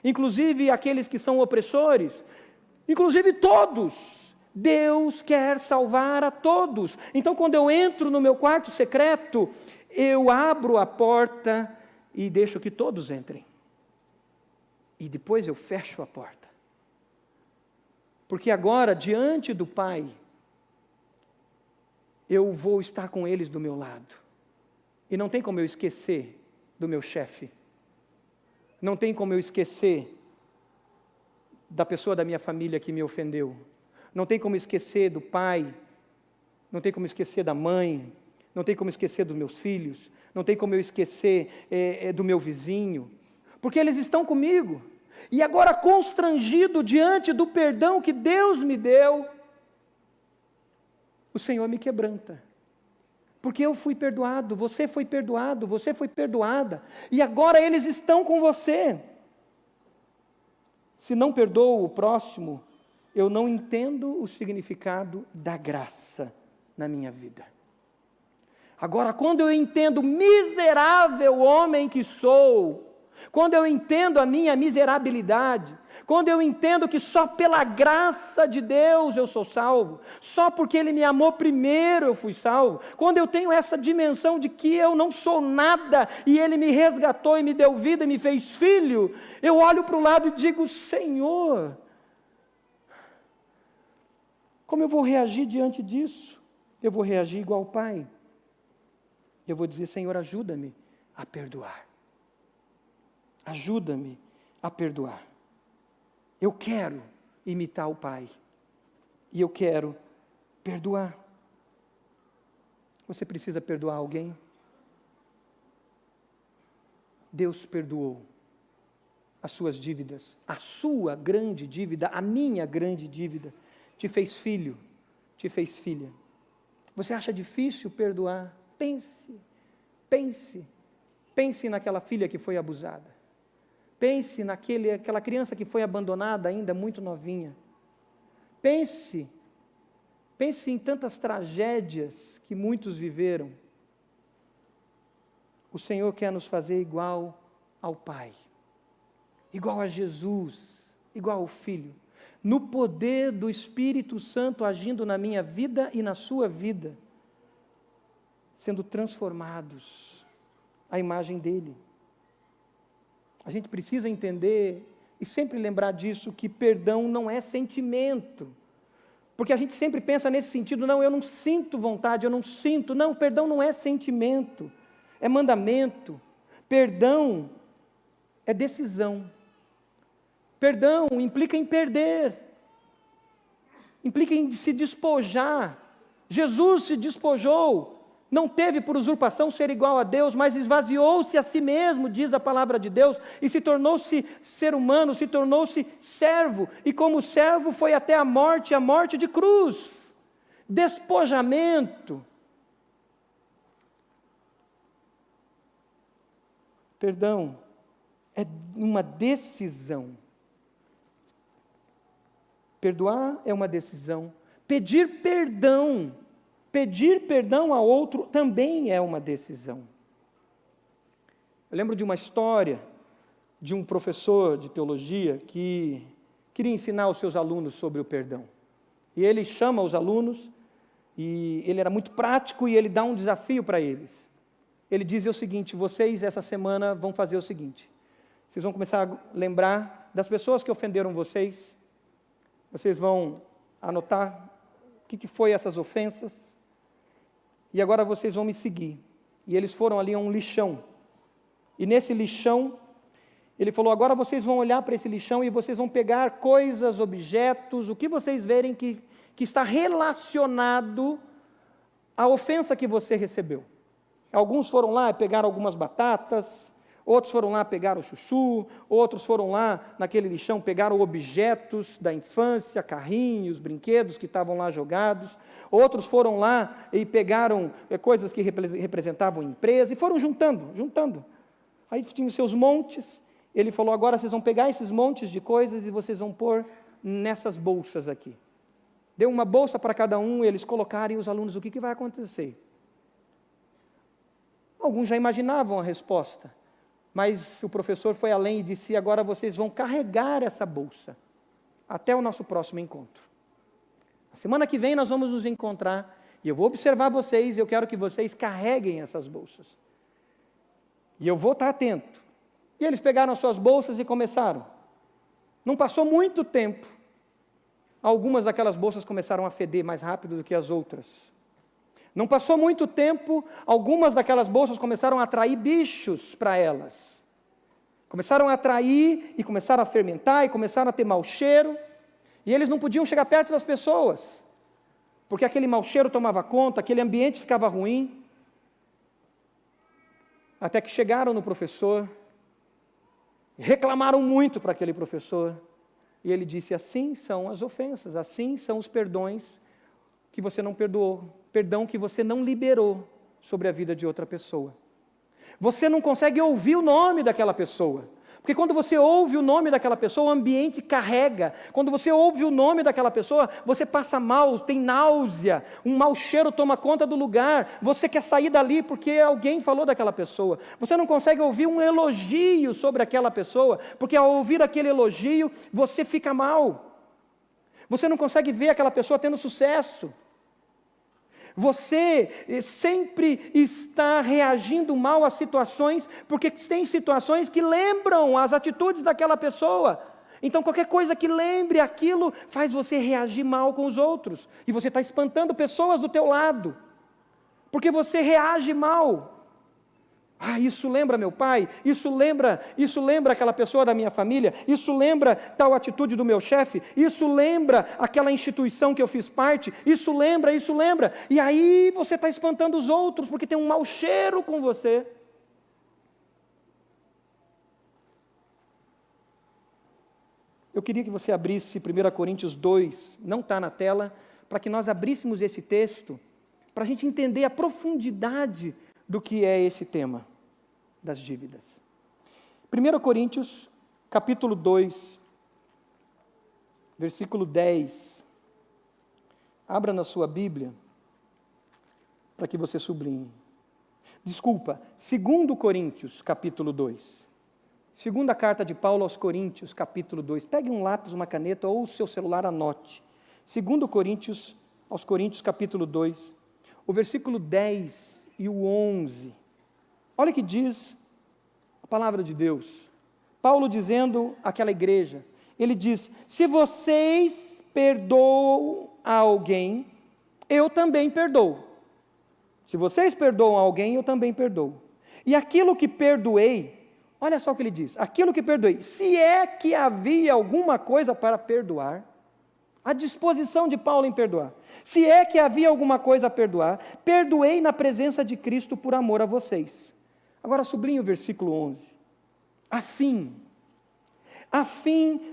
inclusive aqueles que são opressores, inclusive todos. Deus quer salvar a todos. Então, quando eu entro no meu quarto secreto, eu abro a porta e deixo que todos entrem. E depois eu fecho a porta. Porque agora, diante do Pai, eu vou estar com eles do meu lado. E não tem como eu esquecer do meu chefe. Não tem como eu esquecer da pessoa da minha família que me ofendeu. Não tem como esquecer do pai. Não tem como esquecer da mãe. Não tem como esquecer dos meus filhos. Não tem como eu esquecer do meu vizinho. Porque eles estão comigo. E agora, constrangido diante do perdão que Deus me deu, o Senhor me quebranta. Porque eu fui perdoado, você foi perdoado, você foi perdoada. E agora eles estão com você. Se não perdoo o próximo, eu não entendo o significado da graça na minha vida. Agora, quando eu entendo o miserável homem que sou, quando eu entendo a minha miserabilidade, quando eu entendo que só pela graça de Deus eu sou salvo, só porque Ele me amou primeiro eu fui salvo, quando eu tenho essa dimensão de que eu não sou nada, e Ele me resgatou e me deu vida e me fez filho, eu olho para o lado e digo: Senhor, como eu vou reagir diante disso? Eu vou reagir igual ao Pai. Eu vou dizer: Senhor, ajuda-me a perdoar. Ajuda-me a perdoar. Eu quero imitar o Pai. E eu quero perdoar. Você precisa perdoar alguém? Deus perdoou as suas dívidas. A sua grande dívida, a minha grande dívida. Te fez filho, te fez filha. Você acha difícil perdoar? Pense naquela filha que foi abusada. Pense naquela criança que foi abandonada ainda muito novinha. Pense em tantas tragédias que muitos viveram. O Senhor quer nos fazer igual ao Pai, igual a Jesus, igual ao Filho, no poder do Espírito Santo agindo na minha vida e na sua vida, sendo transformados à imagem dEle. A gente precisa entender e sempre lembrar disso, que perdão não é sentimento. Porque a gente sempre pensa nesse sentido: não, eu não sinto vontade, eu não sinto. Não, perdão não é sentimento, é mandamento. Perdão é decisão. Perdão implica em perder, implica em se despojar. Jesus se despojou. Não teve por usurpação ser igual a Deus, mas esvaziou-se a si mesmo, diz a palavra de Deus, e se tornou-se ser humano, se tornou-se servo, e como servo foi até a morte de cruz. Despojamento. Perdão é uma decisão. Perdoar é uma decisão. Pedir perdão a outro também é uma decisão. Eu lembro de uma história de um professor de teologia que queria ensinar aos seus alunos sobre o perdão. E ele chama os alunos, e ele era muito prático, e ele dá um desafio para eles. Ele diz o seguinte: vocês essa semana vão fazer o seguinte, vocês vão começar a lembrar das pessoas que ofenderam vocês, vocês vão anotar o que foi essas ofensas, e agora vocês vão me seguir. E eles foram ali a um lixão. E nesse lixão, ele falou: agora vocês vão olhar para esse lixão e vocês vão pegar coisas, objetos, o que vocês verem que está relacionado à ofensa que você recebeu. Alguns foram lá e pegaram algumas batatas, outros foram lá pegar o chuchu, outros foram lá naquele lixão, pegaram objetos da infância, carrinhos, brinquedos que estavam lá jogados, outros foram lá e pegaram coisas que representavam empresa, e foram juntando. Aí tinham seus montes. Ele falou: agora vocês vão pegar esses montes de coisas e vocês vão pôr nessas bolsas aqui. Deu uma bolsa para cada um, eles colocaram, e os alunos: o que vai acontecer? Alguns já imaginavam a resposta, mas o professor foi além e disse: agora vocês vão carregar essa bolsa até o nosso próximo encontro. A semana que vem nós vamos nos encontrar, e eu vou observar vocês, e eu quero que vocês carreguem essas bolsas. E eu vou estar atento. E eles pegaram as suas bolsas e começaram. Não passou muito tempo, algumas daquelas bolsas começaram a feder mais rápido do que as outras. Não passou muito tempo, algumas daquelas bolsas começaram a atrair bichos para elas. Começaram a atrair e começaram a fermentar e começaram a ter mau cheiro. E eles não podiam chegar perto das pessoas, porque aquele mau cheiro tomava conta, aquele ambiente ficava ruim. Até que chegaram no professor, reclamaram muito para aquele professor, e ele disse: assim são as ofensas, assim são os perdões que você não perdoou, perdão que você não liberou sobre a vida de outra pessoa. Você não consegue ouvir o nome daquela pessoa, porque quando você ouve o nome daquela pessoa, o ambiente carrega. Quando você ouve o nome daquela pessoa, você passa mal, tem náusea, um mau cheiro toma conta do lugar, você quer sair dali porque alguém falou daquela pessoa. Você não consegue ouvir um elogio sobre aquela pessoa, porque ao ouvir aquele elogio, você fica mal. Você não consegue ver aquela pessoa tendo sucesso. Você sempre está reagindo mal às situações, porque tem situações que lembram as atitudes daquela pessoa. Então qualquer coisa que lembre aquilo, faz você reagir mal com os outros. E você está espantando pessoas do teu lado, porque você reage mal. Ah, isso lembra meu pai, isso lembra aquela pessoa da minha família, isso lembra tal atitude do meu chefe, isso lembra aquela instituição que eu fiz parte, isso lembra, e aí você está espantando os outros, porque tem um mau cheiro com você. Eu queria que você abrisse 1 Coríntios 2, não está na tela, para que nós abríssemos esse texto, para a gente entender a profundidade do que é esse tema das dívidas. 1 Coríntios, capítulo 2, versículo 10. Abra na sua Bíblia, para que você sublinhe. Desculpa, 2 Coríntios, capítulo 2. Segunda carta de Paulo aos Coríntios, capítulo 2. Pegue um lápis, uma caneta ou o seu celular, anote. 2 Coríntios, aos Coríntios, capítulo 2, o versículo 10 e o 11. Olha o que diz a palavra de Deus. Paulo dizendo àquela igreja, ele diz: se vocês perdoam a alguém, eu também perdoo. Se vocês perdoam a alguém, eu também perdoo. E aquilo que perdoei, olha só o que ele diz, aquilo que perdoei, se é que havia alguma coisa para perdoar, a disposição de Paulo em perdoar, se é que havia alguma coisa a perdoar, perdoei na presença de Cristo por amor a vocês. Agora sublinhe o versículo 11. A fim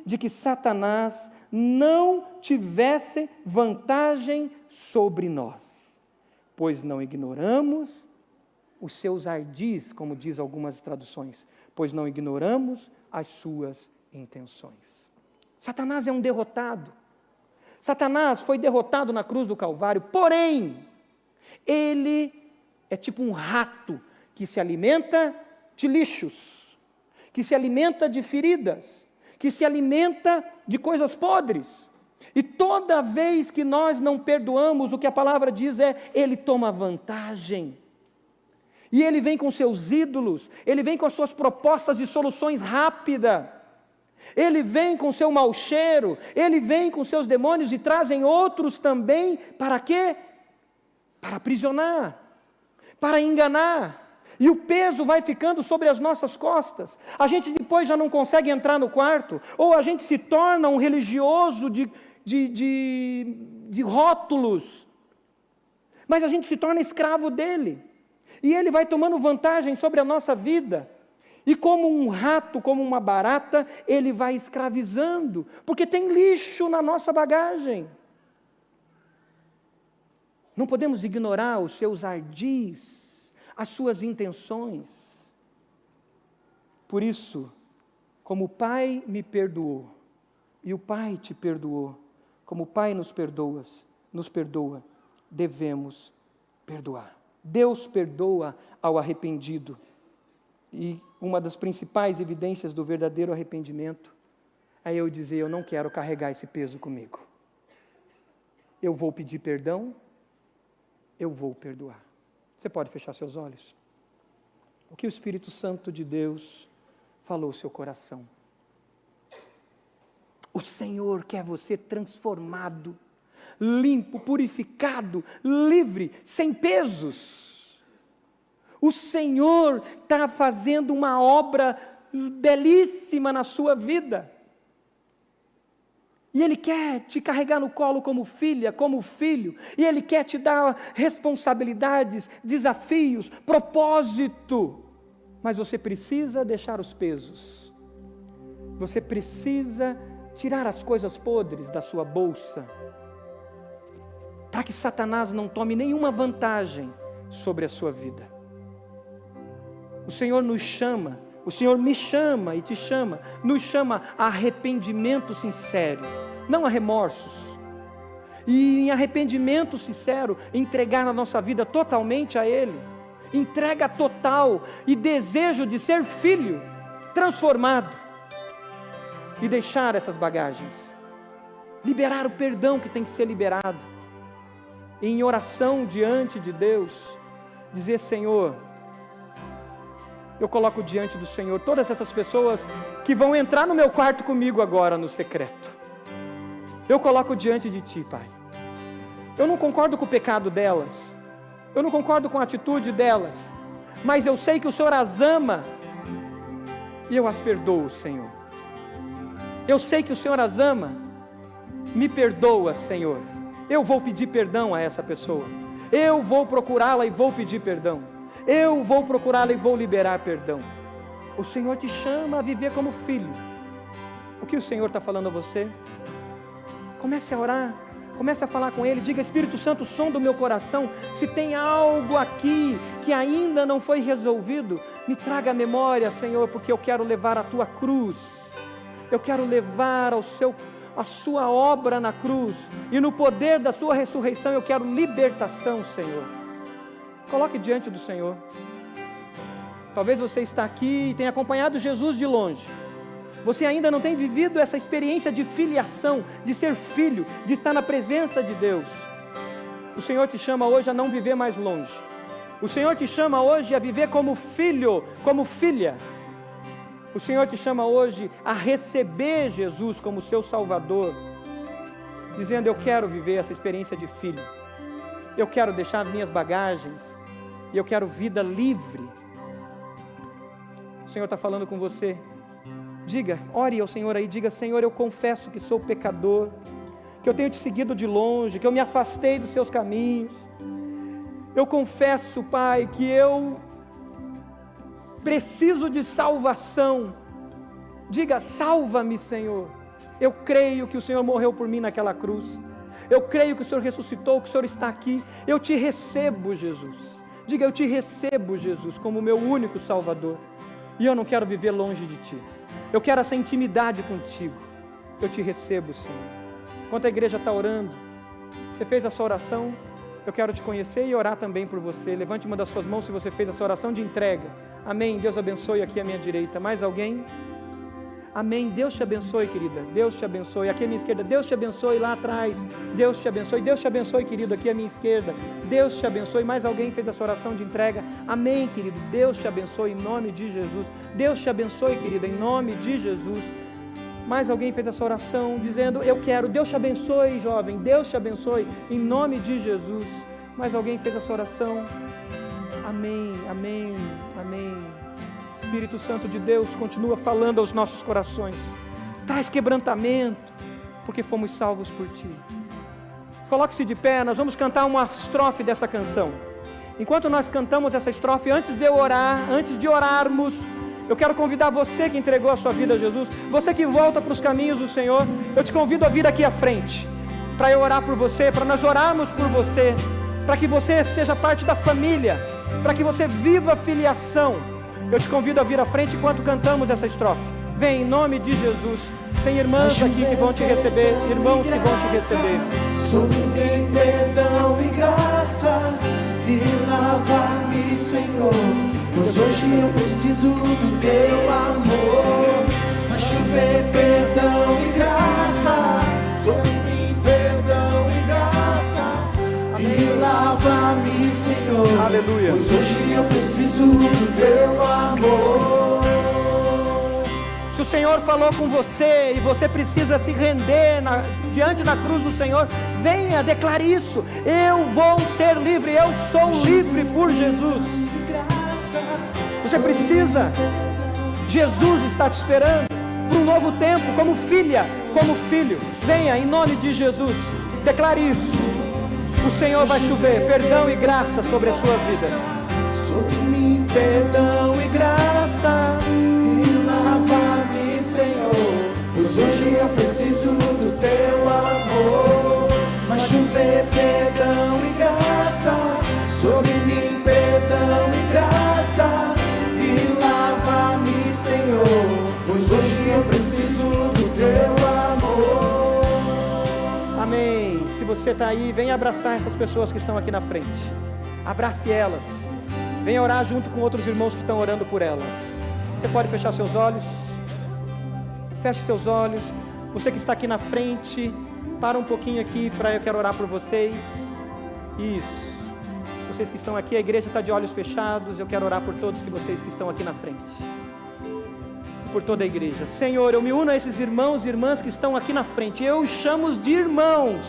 de que Satanás não tivesse vantagem sobre nós, pois não ignoramos os seus ardis, como diz algumas traduções, pois não ignoramos as suas intenções. Satanás é um derrotado. Satanás foi derrotado na cruz do Calvário, porém, ele é tipo um rato que se alimenta de lixos, que se alimenta de feridas, que se alimenta de coisas podres. E toda vez que nós não perdoamos, o que a palavra diz é, ele toma vantagem. E ele vem com seus ídolos, ele vem com as suas propostas de soluções rápidas, ele vem com seu mau cheiro, ele vem com seus demônios e trazem outros também, para quê? Para aprisionar, para enganar. E o peso vai ficando sobre as nossas costas. A gente depois já não consegue entrar no quarto, ou a gente se torna um religioso de rótulos, mas a gente se torna escravo dele. E ele vai tomando vantagem sobre a nossa vida. E como um rato, como uma barata, ele vai escravizando, porque tem lixo na nossa bagagem. Não podemos ignorar os seus ardis, as suas intenções. Por isso, como o Pai me perdoou, e o Pai te perdoou, como o Pai nos perdoa, devemos perdoar. Deus perdoa ao arrependido. E uma das principais evidências do verdadeiro arrependimento é eu dizer, eu não quero carregar esse peso comigo. Eu vou pedir perdão, eu vou perdoar. Você pode fechar seus olhos? O que o Espírito Santo de Deus falou ao seu coração? O Senhor quer você transformado. limpo, purificado, livre, sem pesos. O Senhor está fazendo uma obra belíssima na sua vida. E Ele quer te carregar no colo como filha, como filho. E Ele quer te dar responsabilidades, desafios, propósito. Mas você precisa deixar os pesos. Você precisa tirar as coisas podres da sua bolsa. Para que Satanás não tome nenhuma vantagem sobre a sua vida. O Senhor nos chama. O Senhor me chama e te chama, nos chama a arrependimento sincero, não a remorsos. E em arrependimento sincero, entregar a nossa vida totalmente a Ele. Entrega total e desejo de ser filho, transformado. E deixar essas bagagens. Liberar o perdão que tem que ser liberado. E em oração diante de Deus, dizer: Senhor, eu coloco diante do Senhor todas essas pessoas que vão entrar no meu quarto comigo agora no secreto. Eu coloco diante de Ti, Pai. Eu não concordo com o pecado delas. Eu não concordo com a atitude delas. Mas eu sei que o Senhor as ama. E eu as perdoo, Senhor. Eu sei que o Senhor as ama. Me perdoa, Senhor. Eu vou pedir perdão a essa pessoa. Eu vou procurá-la e vou pedir perdão. Eu vou procurá-la e vou liberar perdão. O Senhor te chama a viver como filho. O que o Senhor está falando a você? Comece a orar, comece a falar com Ele. Diga: Espírito Santo, som do meu coração. Se tem algo aqui que ainda não foi resolvido, me traga a memória, Senhor, porque eu quero levar a Tua cruz. Eu quero levar a Sua obra na cruz. E no poder da Sua ressurreição eu quero libertação, Senhor. Coloque diante do Senhor. Talvez você está aqui e tenha acompanhado Jesus de longe. Você ainda não tem vivido essa experiência de filiação, de ser filho, de estar na presença de Deus. O Senhor te chama hoje a não viver mais longe. O Senhor te chama hoje a viver como filho, como filha. O Senhor te chama hoje a receber Jesus como seu Salvador, dizendo: eu quero viver essa experiência de filho. Eu quero deixar minhas bagagens e eu quero vida livre. O Senhor está falando com você. Diga, ore ao Senhor aí, diga: Senhor, eu confesso que sou pecador, que eu tenho te seguido de longe, que eu me afastei dos seus caminhos. Eu confesso, Pai, que eu preciso de salvação. Diga: salva-me, Senhor. Eu creio que o Senhor morreu por mim naquela cruz. Eu creio que o Senhor ressuscitou, que o Senhor está aqui. Eu te recebo, Jesus. Diga: eu te recebo, Jesus, como meu único Salvador. E eu não quero viver longe de Ti. Eu quero essa intimidade contigo. Eu te recebo, Senhor. Enquanto a igreja está orando, você fez a sua oração, eu quero te conhecer e orar também por você. Levante uma das suas mãos se você fez a sua oração de entrega. Amém. Deus abençoe aqui à minha direita. Mais alguém? Amém. Deus te abençoe, querida. Deus te abençoe. Aqui à minha esquerda. Deus te abençoe lá atrás. Deus te abençoe. Deus te abençoe, querido, aqui à minha esquerda. Deus te abençoe. Mais alguém fez a sua oração de entrega? Amém, querido. Deus te abençoe em nome de Jesus. Deus te abençoe, querida, em nome de Jesus. Mais alguém fez essa oração dizendo: eu quero. Deus te abençoe, jovem. Deus te abençoe em nome de Jesus. Mais alguém fez essa oração? Amém, amém, amém. Espírito Santo de Deus, continua falando aos nossos corações. Traz quebrantamento, porque fomos salvos por Ti. Coloque-se de pé, nós vamos cantar uma estrofe dessa canção. Enquanto nós cantamos essa estrofe, antes de eu orar, antes de orarmos, eu quero convidar você que entregou a sua vida a Jesus, você que volta para os caminhos do Senhor, eu te convido a vir aqui à frente, para eu orar por você, para nós orarmos por você, para que você seja parte da família, para que você viva a filiação. Eu te convido a vir à frente enquanto cantamos essa estrofe. Vem em nome de Jesus. Tem irmãs aqui que vão te receber, irmãos que vão te receber. Sobre mim perdão e graça, e lava-me, Senhor, pois hoje eu preciso do Teu amor. Faz chover perdão e graça, sobre mim perdão e graça, e lava-me, Senhor. Aleluia. Pois hoje eu preciso do Teu amor. Se o Senhor falou com você e você precisa se render diante da cruz do Senhor, venha, declare isso: eu vou ser livre, eu sou livre por Jesus. Você precisa, Jesus está te esperando para um novo tempo, como filha, como filho. Venha em nome de Jesus, declare isso. O Senhor vai chover perdão e graça sobre a sua vida. Sobre mim, perdão e graça, e lava-me, Senhor, pois hoje eu preciso do teu amor. Vai chover perdão e graça, sobre mim, perdão e graça, e lava-me, Senhor, pois hoje eu preciso do teu amor. Amém. Se você está aí, venha abraçar essas pessoas que estão aqui na frente. Abrace elas. Venha orar junto com outros irmãos que estão orando por elas. Você pode fechar seus olhos? Feche seus olhos. Você que está aqui na frente, para um pouquinho aqui, eu quero orar por vocês. Isso. Vocês que estão aqui, a igreja está de olhos fechados. Eu quero orar por todos vocês que estão aqui na frente. Por toda a igreja. Senhor, eu me uno a esses irmãos e irmãs que estão aqui na frente. Eu os chamo de irmãos,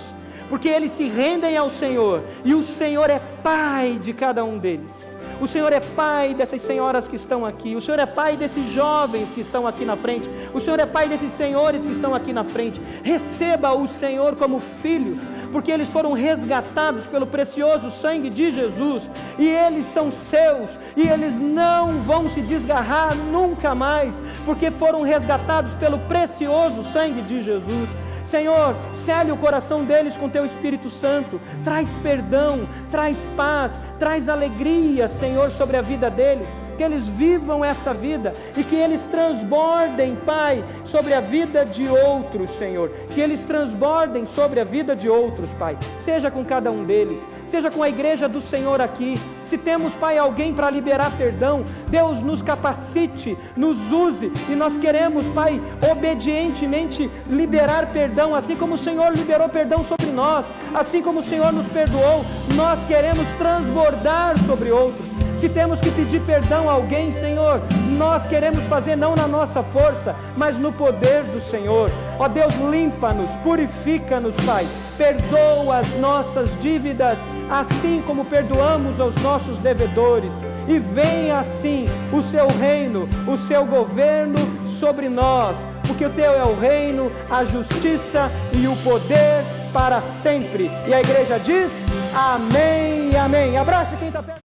porque eles se rendem ao Senhor, e o Senhor é Pai de cada um deles. O Senhor é Pai dessas senhoras que estão aqui. O Senhor é Pai desses jovens que estão aqui na frente. O Senhor é Pai desses senhores que estão aqui na frente. Receba o Senhor como filhos, porque eles foram resgatados pelo precioso sangue de Jesus, e eles são seus, e eles não vão se desgarrar nunca mais, porque foram resgatados pelo precioso sangue de Jesus. Senhor, cele o coração deles com Teu Espírito Santo, traz perdão, traz paz, traz alegria, Senhor, sobre a vida deles, que eles vivam essa vida e que eles transbordem, Pai, sobre a vida de outros, Senhor, que eles transbordem sobre a vida de outros, Pai, seja com cada um deles, seja com a igreja do Senhor aqui. Se temos, Pai, alguém para liberar perdão, Deus nos capacite, nos use, e nós queremos, Pai, obedientemente liberar perdão, assim como o Senhor liberou perdão sobre nós, assim como o Senhor nos perdoou, nós queremos transbordar sobre outros. Se temos que pedir perdão a alguém, Senhor, nós queremos fazer não na nossa força, mas no poder do Senhor. Ó Deus, limpa-nos, purifica-nos, Pai, perdoa as nossas dívidas, assim como perdoamos aos nossos devedores, e venha assim o Seu reino, o Seu governo sobre nós, porque o Teu é o reino, a justiça e o poder para sempre. E a igreja diz: amém e amém. Abrace quem está perto.